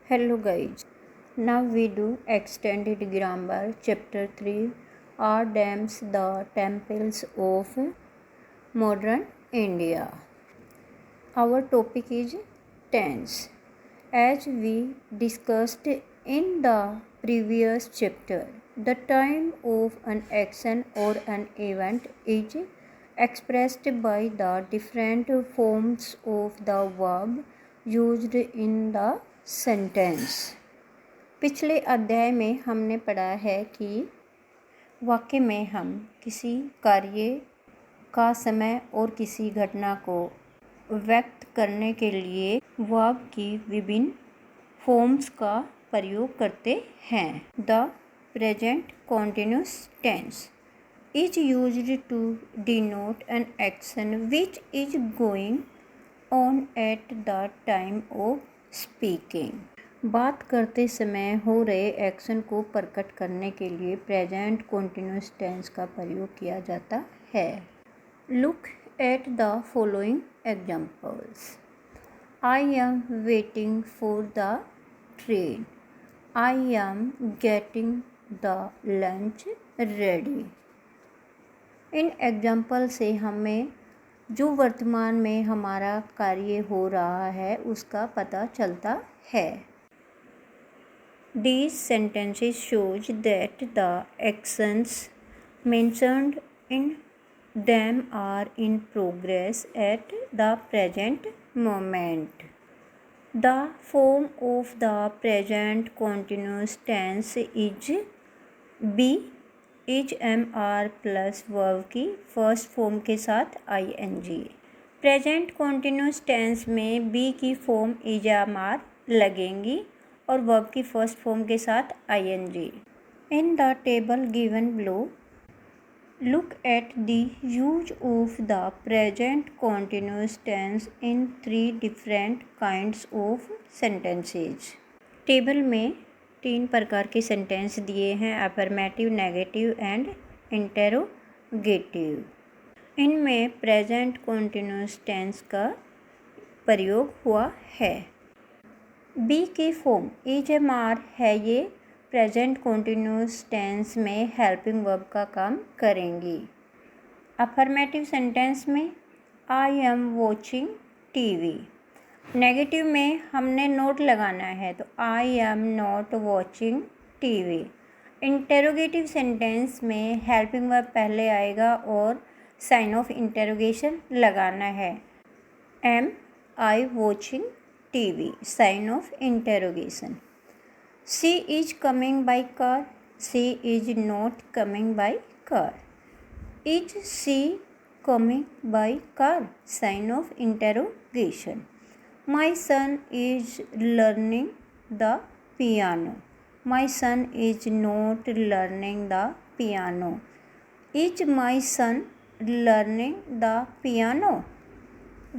Hello guys, now we do extended grammar chapter 3 are dams the temples of modern India. Our topic is tense. As we discussed in the previous chapter, the time of an action or an event is expressed by the different forms of the verb used in the sentence. पिछले अध्याय में हमने पढ़ा है कि वाक्य में हम किसी कार्य का समय और किसी घटना को व्यक्त करने के लिए वर्ब की विभिन्न फॉर्म्स का प्रयोग करते हैं। The present continuous tense is used to denote an action which is going on at the time of speaking. बात करते समय हो रहे एक्शन को प्रकट करने के लिए प्रेजेंट कॉन्टिन्यूस टेंस का प्रयोग किया जाता है। Look at the following examples. I am waiting for the train. I am getting the lunch ready. In example से हमें जो वर्तमान में हमारा कार्य हो रहा है उसका पता चलता है। These sentences shows that the actions mentioned in them are in progress at the present moment. The form of the present continuous tense is be is am are plus verb की फर्स्ट फॉर्म के साथ I N G. Present continuous tense में be की form is am are लगेंगी और verb की first form के साथ I N G. In the table given below look at the use of the present continuous tense in 3 different kinds of sentences. Table में 3 प्रकार के sentence दिए हैं, अफर्मेटिव, नेगेटिव एंड इंटेरोगेटिव। इनमें present continuous tense का प्रयोग हुआ है। बी की फॉर्म इज एम आर है, ये प्रेजेंट कॉन्टिन्यूस टेंस में हेल्पिंग वर्ब का काम करेंगी। अफर्मेटिव सेंटेंस में I am watching TV. Negative में हमने नोट लगाना है तो I am not watching TV. Interrogative sentence में हेल्पिंग वर्ब पहले आएगा और साइन ऑफ इंटेरोगेशन लगाना है। Am I watching TV, sign of interrogation. She is coming by car. She is not coming by car. Is she coming by car, sign of interrogation. My son is learning the piano. My son is not learning the piano. Is my son learning the piano?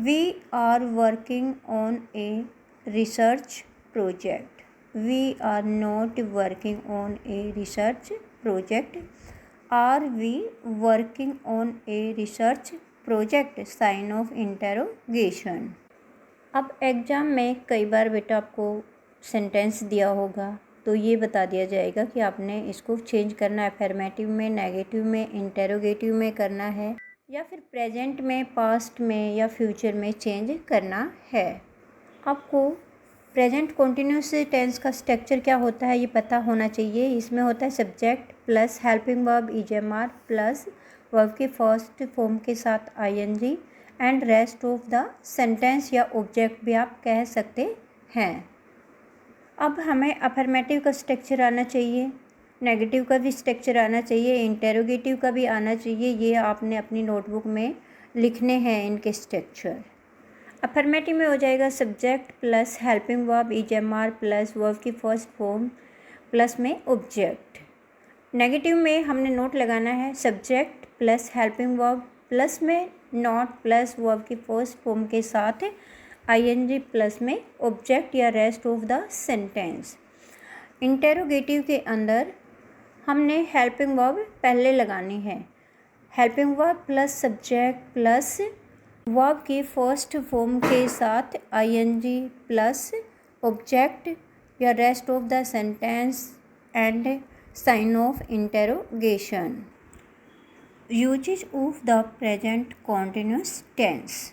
We are working on a research project. We are not working on a research project. Are we working on a research project? Sign of interrogation. अब exam में कई बार बेटा आपको sentence दिया होगा तो ये बता दिया जाएगा कि आपने इसको चेंज करना है, अफर्मेटिव में, नेगेटिव में, इंटेरोगेटिव में करना है या फिर प्रेजेंट में, पास्ट में या फ्यूचर में चेंज करना है। आपको प्रेजेंट कॉन्टिन्यूस टेंस का स्ट्रक्चर क्या होता है ये पता होना चाहिए। इसमें होता है subject plus helping verb is am are plus verb के फर्स्ट फॉर्म के साथ I N G and rest of the sentence या ऑब्जेक्ट भी आप कह सकते हैं। अब हमें अफर्मेटिव का स्ट्रक्चर आना चाहिए, नेगेटिव का भी स्ट्रक्चर आना चाहिए, इंटेरोगेटिव का भी आना चाहिए। ये आपने अपनी नोटबुक में लिखने हैं इनके स्ट्रक्चर। अफर्मेटिव में हो जाएगा subject plus helping verb is am are plus verb की फर्स्ट फॉर्म प्लस में ऑब्जेक्ट। नेगेटिव में हमने नोट लगाना है subject plus helping verb plus में नॉट प्लस वर्ब की फर्स्ट फॉर्म के साथ आईएनजी प्लस में ऑब्जेक्ट या rest of the sentence. Interrogative के अंदर हमने हेल्पिंग वर्ब पहले लगानी है। Helping verb plus subject plus verb की फर्स्ट फॉर्म के साथ आईएनजी प्लस ऑब्जेक्ट या rest of the sentence and sign of interrogation. Usage of the present continuous tense.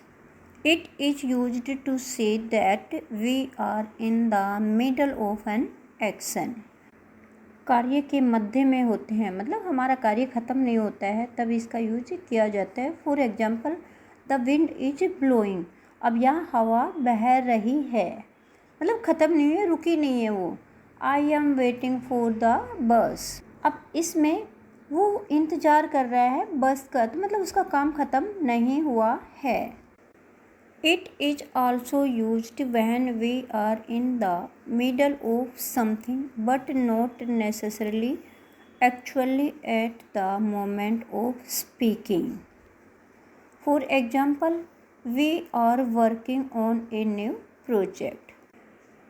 It is used to say that we are in the middle of an action। कार्य के मध्य में होते हैं, मतलब हमारा कार्य ख़त्म नहीं होता है, तब इसका यूज किया जाता है। For example, the wind is blowing. अब यहाँ हवा बह रही है, मतलब ख़त्म नहीं है, रुकी नहीं है वो। I am waiting for the bus. अब इसमें वो इंतज़ार कर रहा है बस का, तो मतलब उसका काम ख़त्म नहीं हुआ है। It is also used when we are in the middle of something but not necessarily actually at the moment of speaking। For example, we are working on a new project।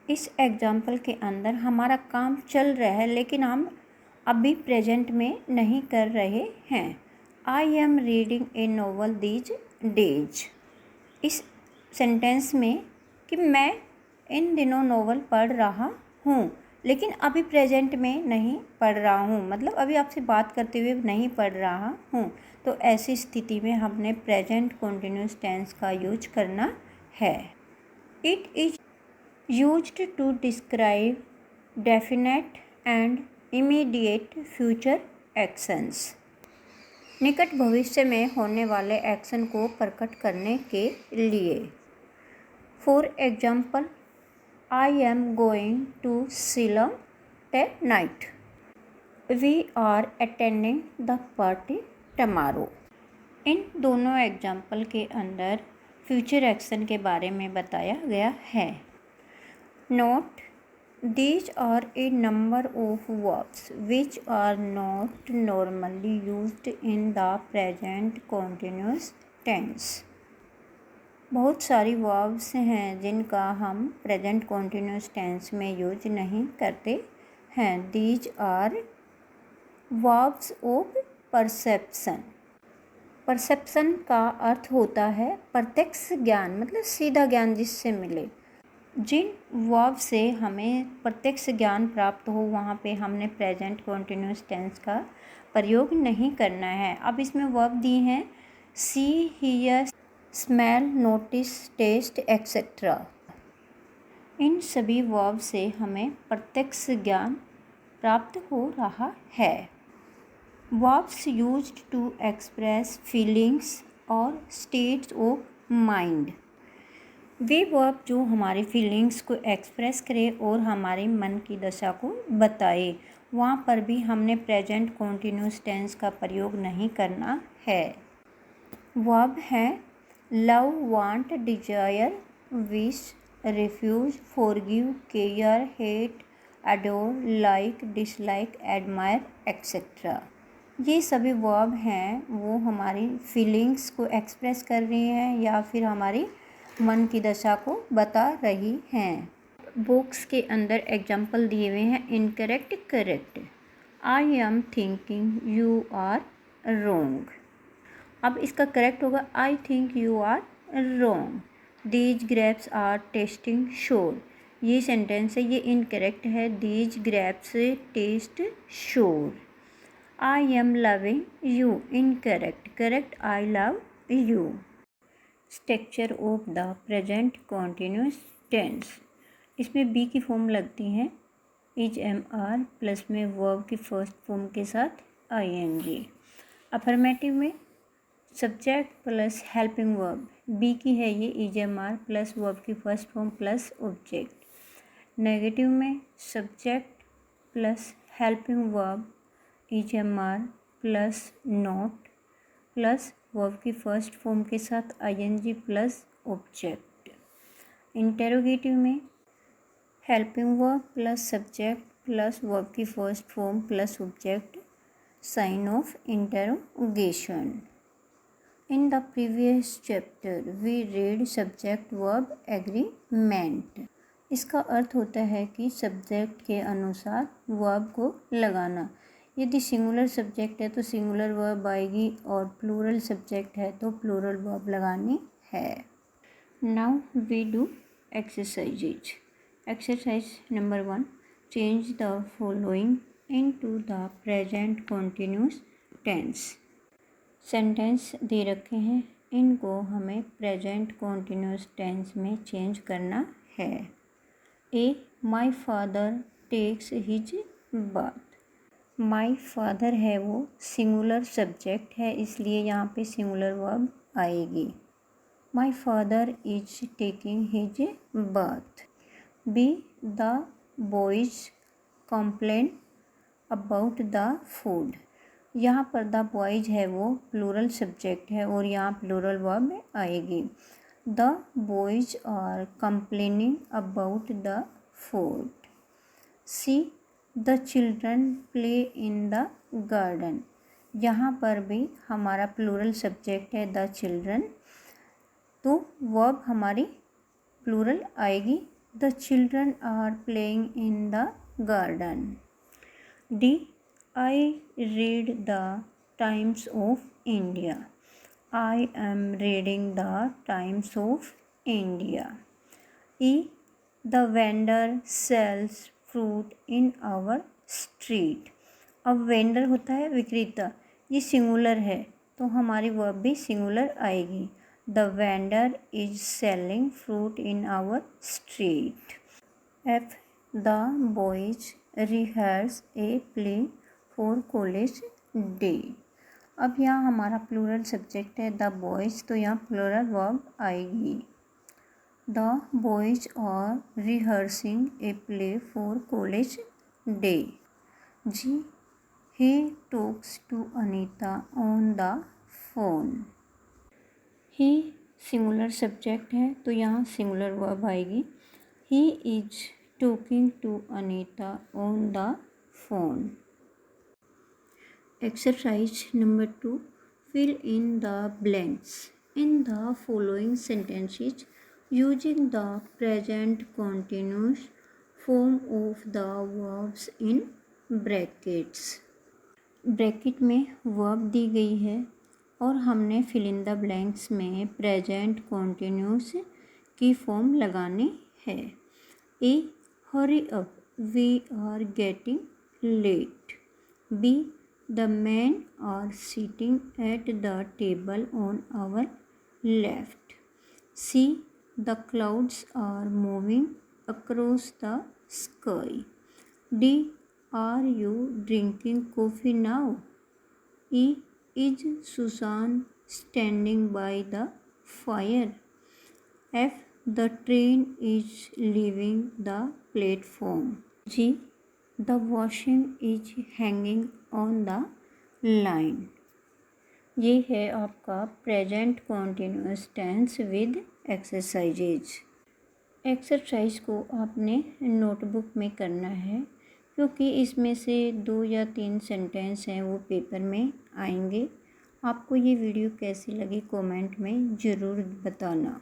इस एग्जाम्पल के अंदर हमारा काम चल रहा है लेकिन हम अभी प्रेजेंट में नहीं कर रहे हैं। I am reading a novel these days। इस सेंटेंस में कि मैं इन दिनों नोवेल पढ़ रहा हूँ, लेकिन अभी प्रेजेंट में नहीं पढ़ रहा हूँ, मतलब अभी आपसे बात करते हुए नहीं पढ़ रहा हूँ। तो ऐसी स्थिति में हमने प्रेजेंट कॉन्टिन्यूस टेंस का यूज करना है। It is used to describe definite and immediate future actions. निकट भविष्य में होने वाले एक्शन को प्रकट करने के लिए। For example, I am going to Shillong tonight. We are attending the party tomorrow. इन दोनों एग्जाम्पल के अंदर फ्यूचर एक्शन के बारे में बताया गया है। Note, these are a number of verbs which are not normally used in the present continuous tense। बहुत सारी वर्ब्स हैं जिनका हम प्रेजेंट कॉन्टिन्यूस टेंस में यूज नहीं करते हैं। These are verbs of perception. Perception का अर्थ होता है प्रत्यक्ष ज्ञान, मतलब सीधा ज्ञान जिससे मिले। जिन वर्ब से हमें प्रत्यक्ष ज्ञान प्राप्त हो वहाँ पे हमने प्रेजेंट कॉन्टिन्यूस टेंस का प्रयोग नहीं करना है। अब इसमें वर्ब दी हैं see, hear, smell, notice, taste etcetera. इन सभी वर्ब से हमें प्रत्यक्ष ज्ञान प्राप्त हो रहा है। Verbs used to express feelings और स्टेट्स ऑफ माइंड। वे वर्ब जो हमारे फीलिंग्स को एक्सप्रेस करे और हमारे मन की दशा को बताए, वहाँ पर भी हमने प्रेजेंट कॉन्टिन्यूस टेंस का प्रयोग नहीं करना है। वर्ब है love, want, desire, wish, refuse, forgive, care, hate, adore, like, dislike, admire etcetera. ये सभी वर्ब हैं वो हमारी फीलिंग्स को एक्सप्रेस कर रही हैं या फिर हमारी मन की दशा को बता रही हैं। बुक्स के अंदर एग्जाम्पल दिए हुए हैं incorrect, correct. I am thinking you are wrong. अब इसका करेक्ट होगा I think you are wrong. These grapes are tasting sour. ये सेंटेंस है, ये इनकरेक्ट है। These grapes taste sour. I am loving you, incorrect. Correct, I love you. Structure of the present continuous tense. इसमें be की form लगती है is, am, are plus में verb की फर्स्ट फॉर्म के साथ आई एन जी। अफर्मेटिव में subject plus helping verb. Be की है ये is, am, are plus verb की first form plus object. Negative में subject plus helping verb is, am, are plus not plus verb की first form के साथ ING plus object. Interrogative में helping verb plus subject plus verb की first form plus object, sign of interrogation. In the previous chapter we read subject verb agreement. इसका अर्थ होता है कि सब्जेक्ट के अनुसार वर्ब को लगाना। यदि सिंगुलर सब्जेक्ट है तो सिंगुलर वर्ब आएगी और प्लूरल सब्जेक्ट है तो प्लूरल वर्ब लगानी है। Now we do exercises. Exercise number 1, change the following into the present continuous tense. Sentence दे रखे हैं, इनको हमें प्रेजेंट कंटिन्यूस टेंस में चेंज करना है। A, my father takes his bath. My father है वो सिंगुलर सब्जेक्ट है, इसलिए यहाँ पे सिंगुलर वर्ब आएगी। My father is taking his bath. B, the boys complain about the food. यहाँ पर द बॉयज है वो प्लूरल सब्जेक्ट है और यहाँ प्लूरल वर्ब आएगी। The boys are complaining about the food. C, the children play in the garden. यहाँ पर भी हमारा प्लूरल सब्जेक्ट है द चिल्ड्रन, तो वर्ब हमारी प्लूरल आएगी। The children are playing in the garden. D, I read the Times of India. I am reading the Times of India. E, the vendor sells fruit in our street. अब vendor होता है विक्रेता, ये singular है तो हमारी verb भी singular आएगी। The vendor is selling fruit in our street. F, the boys rehearse a play for college day. अब यहाँ हमारा प्लूरल सब्जेक्ट है द बॉयज़, तो यहाँ प्लूरल वर्ब आएगी। The boys are rehearsing a play for college day. G, he talks to Anita on the phone. He singular subject है तो यहाँ सिंगुलर वर्ब आएगी। He is talking to Anita on the phone. Exercise number 2, fill in the blanks in the following sentences using the present continuous form of the verbs in brackets. Bracket में verb दी गई है और हमने fill in the blanks में present continuous की form लगानी है। A, hurry up we are getting late. B, the man are sitting at the table on our left. C, the clouds are moving across the sky. D, are you drinking coffee now. E, is Susan standing by the fire? F, the train is leaving the platform. G, the washing is hanging on the line. ये है आपका present continuous tense with exercises. Exercise को आपने notebook में करना है क्योंकि इसमें से 2 या 3 सेंटेंस हैं वो पेपर में आएंगे। आपको ये वीडियो कैसी लगी कमेंट में ज़रूर बताना।